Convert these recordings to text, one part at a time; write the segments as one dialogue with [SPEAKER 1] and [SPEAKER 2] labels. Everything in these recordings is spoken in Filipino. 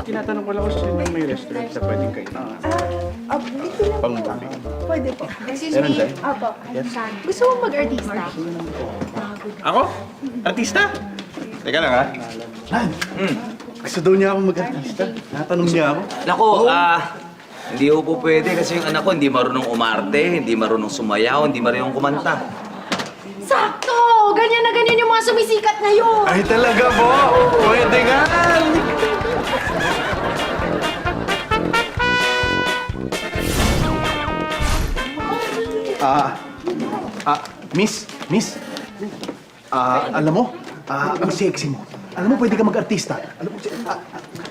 [SPEAKER 1] tinatanong ko lang kung sino may restaurant na pwedeng kayo.
[SPEAKER 2] Dito lang
[SPEAKER 1] Pang
[SPEAKER 2] po.
[SPEAKER 1] movie.
[SPEAKER 2] Pwede po.
[SPEAKER 3] Excuse
[SPEAKER 1] Meron
[SPEAKER 3] me.
[SPEAKER 1] dyan?
[SPEAKER 2] Apo. Gusto mo mag-artista?
[SPEAKER 1] Ako? Artista? Teka lang ha. Han! Gusto daw niya ako mag-artista. Natanong niya ako.
[SPEAKER 4] Nako, hindi ko po pwede kasi yung anak ko hindi marunong umarte, hindi marunong sumayaw, hindi marunong kumanta.
[SPEAKER 2] Sakto! Ganyan na ganyan yung mga sumisikat ngayon.
[SPEAKER 1] Ay talaga po! Pwede nga!
[SPEAKER 5] Miss, alam mo, ang sexy mo. Alam mo, pwede ka mag-artista. Alam mo,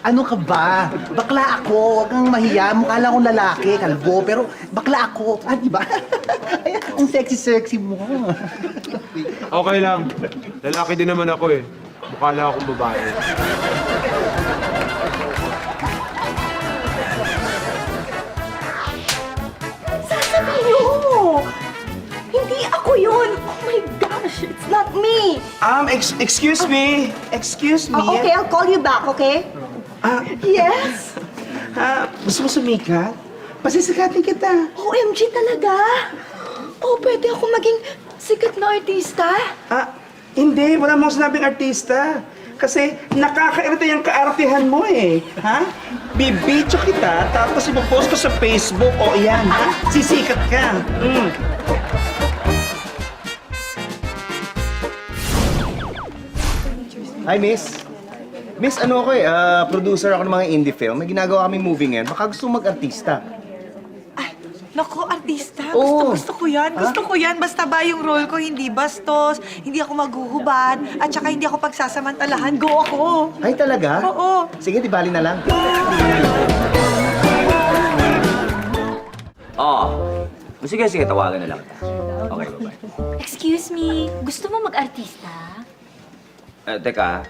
[SPEAKER 5] ano ka ba? Bakla ako, huwag kang mahiya. Mukha lang akong lalaki, kalbo, pero bakla ako. Di ba? Ayan, ang sexy-sexy mo.
[SPEAKER 6] Okay lang. Lalaki din naman ako eh. Mukha lang akong babae.
[SPEAKER 2] Sasabihin mo! Hindi ako yun! Oh my gosh, it's not me!
[SPEAKER 7] Excuse me. Excuse me.
[SPEAKER 2] Okay, I'll call you back, okay? Yes?
[SPEAKER 7] Gusto mo sumikat? Pasisikatin kita.
[SPEAKER 2] OMG talaga? Oh, pwede ako maging sikat na artista?
[SPEAKER 7] Hindi. Wala mong sinabing artista. Kasi nakakairita yung kaartihan mo eh. Ha? Bibidyo kita, tapos ipopost ko sa Facebook. O yan, ha? Sisikat ka.
[SPEAKER 5] Hi, Miss. Miss, ano ako producer ako ng mga indie film. May ginagawa kaming movie ngayon. Baka gusto mo mag-artista.
[SPEAKER 3] Naku, artista.
[SPEAKER 5] Oo.
[SPEAKER 3] Gusto ko yan. Gusto ko yan. Basta ba yung role ko hindi bastos, hindi ako maghuhubad, at saka hindi ako pagsasamantalahan. Go ako.
[SPEAKER 5] Ay, talaga?
[SPEAKER 3] Oo.
[SPEAKER 5] Sige, di bali na lang.
[SPEAKER 4] Sige, tawagan na lang. Okay, bye-bye.
[SPEAKER 8] Excuse me, gusto mo mag-artista?
[SPEAKER 4] Teka,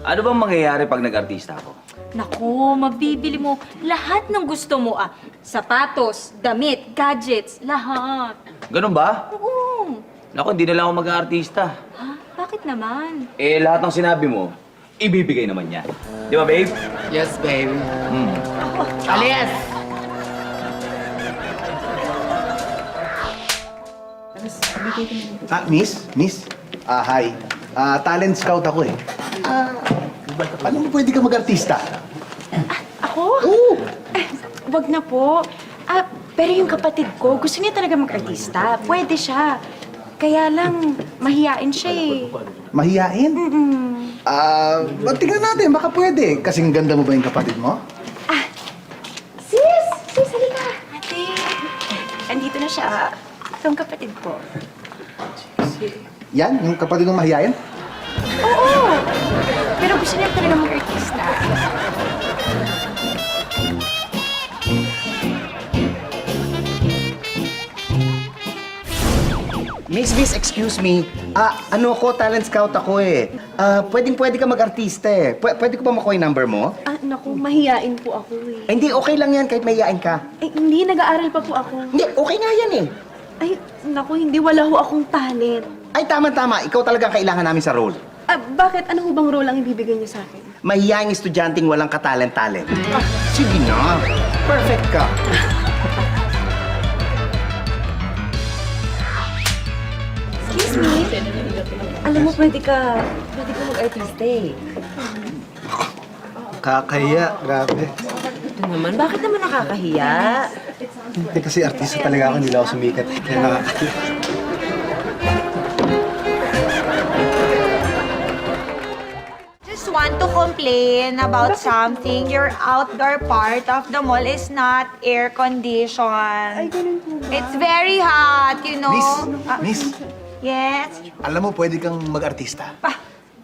[SPEAKER 4] ano bang mangyayari pag nag-artista ako?
[SPEAKER 8] Naku, mabibili mo lahat ng gusto mo. Sapatos, damit, gadgets, lahat.
[SPEAKER 4] Ganun ba?
[SPEAKER 8] Oo.
[SPEAKER 4] Naku, hindi na lang ako mag-artista.
[SPEAKER 8] Ha? Bakit naman?
[SPEAKER 4] Lahat ng sinabi mo, ibibigay naman niya. Di ba, babe?
[SPEAKER 7] Yes, baby.
[SPEAKER 3] Alias!
[SPEAKER 5] Miss? Hi. Talent scout ako eh. Alam mo, pwede ka mag-artista.
[SPEAKER 2] Ako?
[SPEAKER 5] Oo!
[SPEAKER 2] Wag na po. Pero yung kapatid ko, gusto niya talaga mag-artista. Pwede siya. Kaya lang, mahiyain siya eh.
[SPEAKER 5] Mahiyain? Tingnan natin, baka pwede. Kasing ganda mo ba yung kapatid mo?
[SPEAKER 2] Sis! Sis, halika! Ate! Andito na siya. Itong kapatid ko.
[SPEAKER 5] Yan, yung kapatid mong mahiyain?
[SPEAKER 2] Oo! Pero gusto niya talaga mag-artista.
[SPEAKER 5] Miss, excuse me. Ano ako, talent scout ako eh. Pwede ka mag-artista eh. Pwede ko ba makuha yung number mo?
[SPEAKER 2] Naku, mahiyain po ako eh.
[SPEAKER 5] Hindi, okay lang yan kahit mahiyain ka.
[SPEAKER 2] Hindi, nag-aaral pa po ako.
[SPEAKER 5] Hindi, okay nga yan eh.
[SPEAKER 2] Ay, naku, hindi. Wala ho akong talent.
[SPEAKER 5] Ay, tama. Ikaw talaga kailangan namin sa role.
[SPEAKER 2] Bakit? Ano ho bang role ang ibibigay niyo sa akin?
[SPEAKER 5] Mahihaing estudyanteng walang katalent-talent. Sige na. Perfect ka.
[SPEAKER 2] Excuse me? Alam mo, pwede ka mag-artista eh.
[SPEAKER 5] Kakaya, grabe.
[SPEAKER 3] Ito naman, bakit naman nakakahiya?
[SPEAKER 5] Hindi kasi artista talaga ako, hindi lang ako sumikat. Kaya nakakaya.
[SPEAKER 3] Just want to complain about something. Your outdoor part of the mall is not air-conditioned. It's very hot, you know.
[SPEAKER 5] Miss,
[SPEAKER 3] Yes?
[SPEAKER 5] alam mo, pwede kang mag-artista.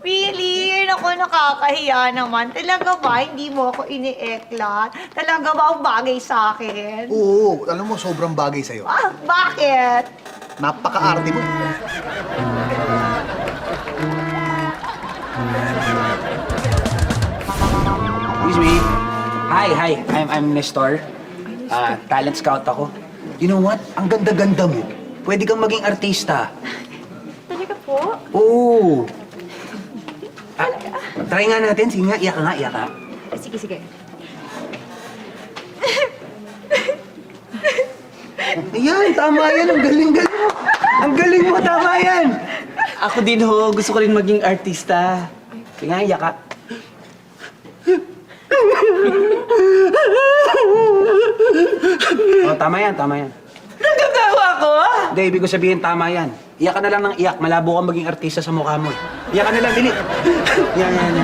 [SPEAKER 3] Really? Naku, nakakahiya naman. Talaga ba? Hindi mo ako ini-eklat? Talaga ba ang bagay sa akin?
[SPEAKER 5] Oo, alam mo, sobrang bagay sa'yo.
[SPEAKER 3] Bakit?
[SPEAKER 5] Napaka-arte mo.
[SPEAKER 9] Excuse me. Hi. I'm Nestor. Talent scout ako. You know what? Ang ganda-ganda mo. Pwede kang maging artista.
[SPEAKER 2] Talaga po?
[SPEAKER 9] Oo. Try nga natin. Sige nga, iyak ka nga, iyak ka.
[SPEAKER 2] Sige.
[SPEAKER 9] Ayan, tama yan. Ang galing-galing mo. Ang galing mo, tama yan.
[SPEAKER 7] Ako din ho, gusto ko rin maging artista.
[SPEAKER 9] Sige nga, iyak ka. Oh, tama yan, tama yan.
[SPEAKER 7] Nagkatawa ko?
[SPEAKER 9] Hindi, ibig ko sabihin, tama yan. Iyak ka na lang ng iyak. Malabo kang maging artista sa mukha mo. Iyak ka na lang, dili. Yan.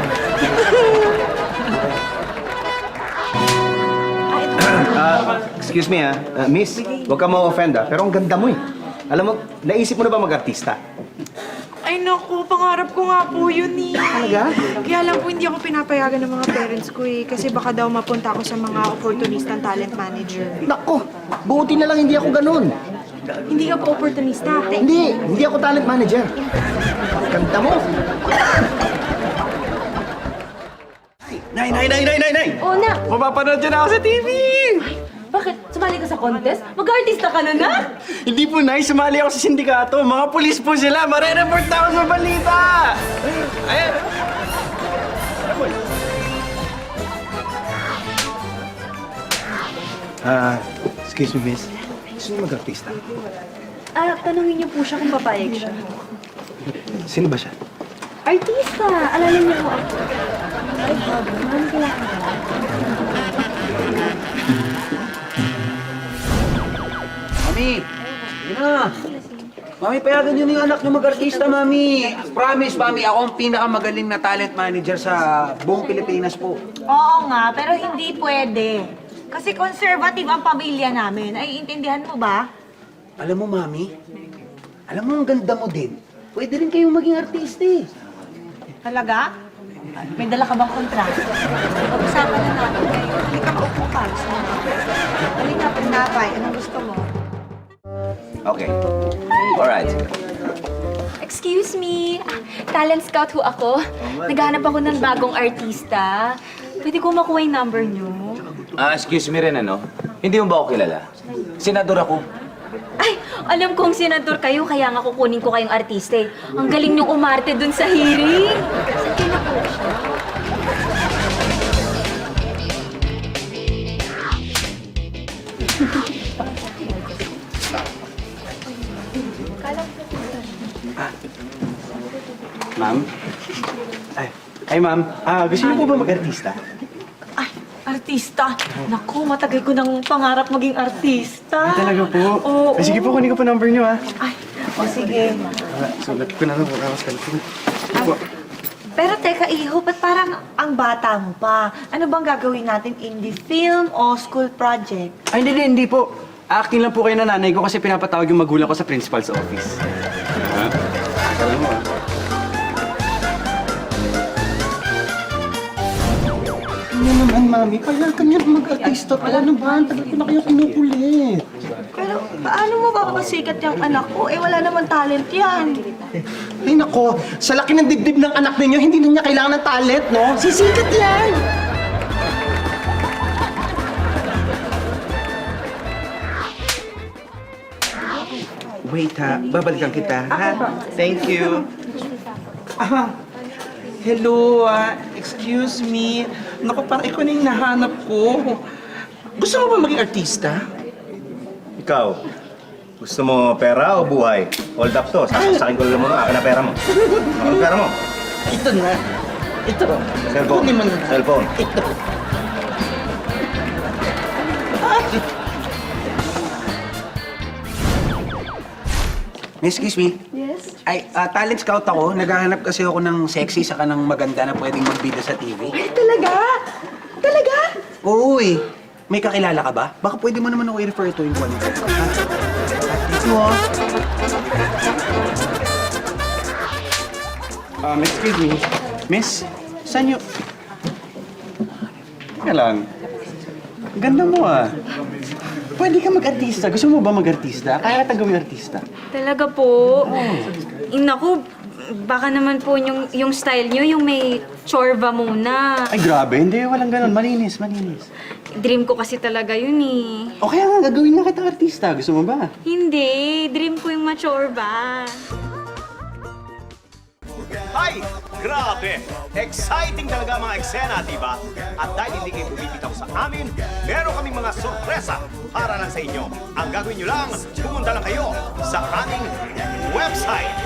[SPEAKER 5] Excuse me miss, huwag ka ma-offend pero ang ganda mo eh. Alam mo, naisip mo na ba mag-artista?
[SPEAKER 2] Ay naku, pangarap ko nga po yun eh.
[SPEAKER 5] Talaga?
[SPEAKER 2] Kaya lang po hindi ako pinapayagan ng mga parents ko eh. Kasi baka daw mapunta ako sa mga opportunistang talent manager.
[SPEAKER 5] Nako, buti na lang hindi ako ganun.
[SPEAKER 2] Hindi ka po opportunista.
[SPEAKER 5] Hindi ako talent manager. Ganda mo. Nay!
[SPEAKER 8] Oh, na!
[SPEAKER 1] Mapapanood dyan ako sa TV!
[SPEAKER 8] Bakit? Sumali ka sa contest? Mag-artista ka na na?
[SPEAKER 1] Hindi po, Nay. Sumali ako sa sindikato. Mga pulis po sila. Marereport na ako sa balita! Ayan!
[SPEAKER 5] Excuse me, miss. Gusto niyo mag-artista?
[SPEAKER 8] Tanungin niyo po siya kung papayag siya.
[SPEAKER 5] Sino ba siya?
[SPEAKER 8] Artista! Alalin niyo po ako. Ay, ma'am, kailangan ka.
[SPEAKER 9] Mami! Yun na! Mami, payagan niyo na yung anak niyo mag-artista, Mami. Promise, Mami, ako ang pinakamagaling na talent manager sa buong Pilipinas po.
[SPEAKER 3] Oo nga, pero hindi pwede. Kasi conservative ang pamilya namin. Ay, intindihan mo ba?
[SPEAKER 9] Alam mo, Mami, alam mo, ang ganda mo din. Pwede rin kayong maging artista eh.
[SPEAKER 3] Talaga? May dala ka bang kontrata? Pag-usapan na natin ngayon. Hindi ka maupo ka. Halika, pinapay. Anong gusto mo?
[SPEAKER 4] Okay. Alright.
[SPEAKER 8] Excuse me. Talent scout ho ako. Naghanap ako ng bagong artista. Pwede ko makuha yung number niyo?
[SPEAKER 4] Excuse me rin, ano? Hindi mo ba ako kilala? Senador ako.
[SPEAKER 8] Ay, alam kong senador kayo, kaya nga kukunin ko kayong artista eh. Ang galing niyong umarte dun sa hearing. Sige na po siya.
[SPEAKER 5] Ma'am? Ay, ma'am. Gusto niyo po ba mag-artista?
[SPEAKER 3] Ay, artista. Naku, matagal ko nang pangarap maging artista.
[SPEAKER 5] Talaga po?
[SPEAKER 3] Oo.
[SPEAKER 5] Sige po, kunin ko po number niyo
[SPEAKER 3] Ay, o sige.
[SPEAKER 5] Sulat ko na lang po sa cellphone.
[SPEAKER 3] Pero teka, Iho, ba't parang ang bata mo pa? Ano bang gagawin natin? Indie film o school project?
[SPEAKER 7] Ay, hindi po. Acting lang po kayo na nanay ko kasi pinapatawag yung magulang ko sa principal's office.
[SPEAKER 5] Alam mo Ano naman, mami? Payagan niyo na mag-artista po. Ano ba? Tagal ko na kayo kinukulit.
[SPEAKER 3] Pero paano mo ba masikat yung anak ko? Eh, wala naman talent yan.
[SPEAKER 5] Ay, nako. Sa laki ng dibdib ng anak ninyo, hindi na niya kailangan ng talent, no? Sisikat yan!
[SPEAKER 7] Wait ha, babalikan kita ha? Thank you. Hello, excuse me. Naku, parang ikaw na yung nahanap ko. Gusto mo ba maging artista?
[SPEAKER 1] Ikaw, gusto mo pera o buhay? Hold up to. Sasakin ko lang muna. Akin na pera mo. Akin na pera mo.
[SPEAKER 7] Ito na. Ito.
[SPEAKER 1] Cellphone.
[SPEAKER 7] Kunin mo na.
[SPEAKER 1] Cellphone.
[SPEAKER 7] Ito.
[SPEAKER 9] Excuse me? Yes? Ay, talent scout ako. Naghahanap kasi ako ng sexy saka ng maganda na pwedeng magbida sa TV.
[SPEAKER 3] Ay, talaga? Talaga?
[SPEAKER 9] Oo eh. May kakilala ka ba? Baka pwede mo naman ako i-refer to yung one. Ito
[SPEAKER 5] Excuse me. Miss, saan nyo... Teka lang. Ganda mo Pwede ka mag-artista. Gusto mo ba mag-artista? Kaya kita gawin artista.
[SPEAKER 8] Talaga po? Naku, baka naman po yung style niyo, yung may chorba muna.
[SPEAKER 5] Ay, grabe. Hindi, walang ganun. Malinis.
[SPEAKER 8] Dream ko kasi talaga yun eh.
[SPEAKER 5] O kaya nga, gagawin na kita artista. Gusto mo ba?
[SPEAKER 8] Hindi, dream ko yung machorba.
[SPEAKER 10] Ay, grabe! Exciting talaga ang mga eksena, di ba? At dahil hindi kayo bumibitaw sa amin, meron kaming mga sorpresa para lang sa inyo. Ang gagawin nyo lang, pumunta lang kayo sa aming website.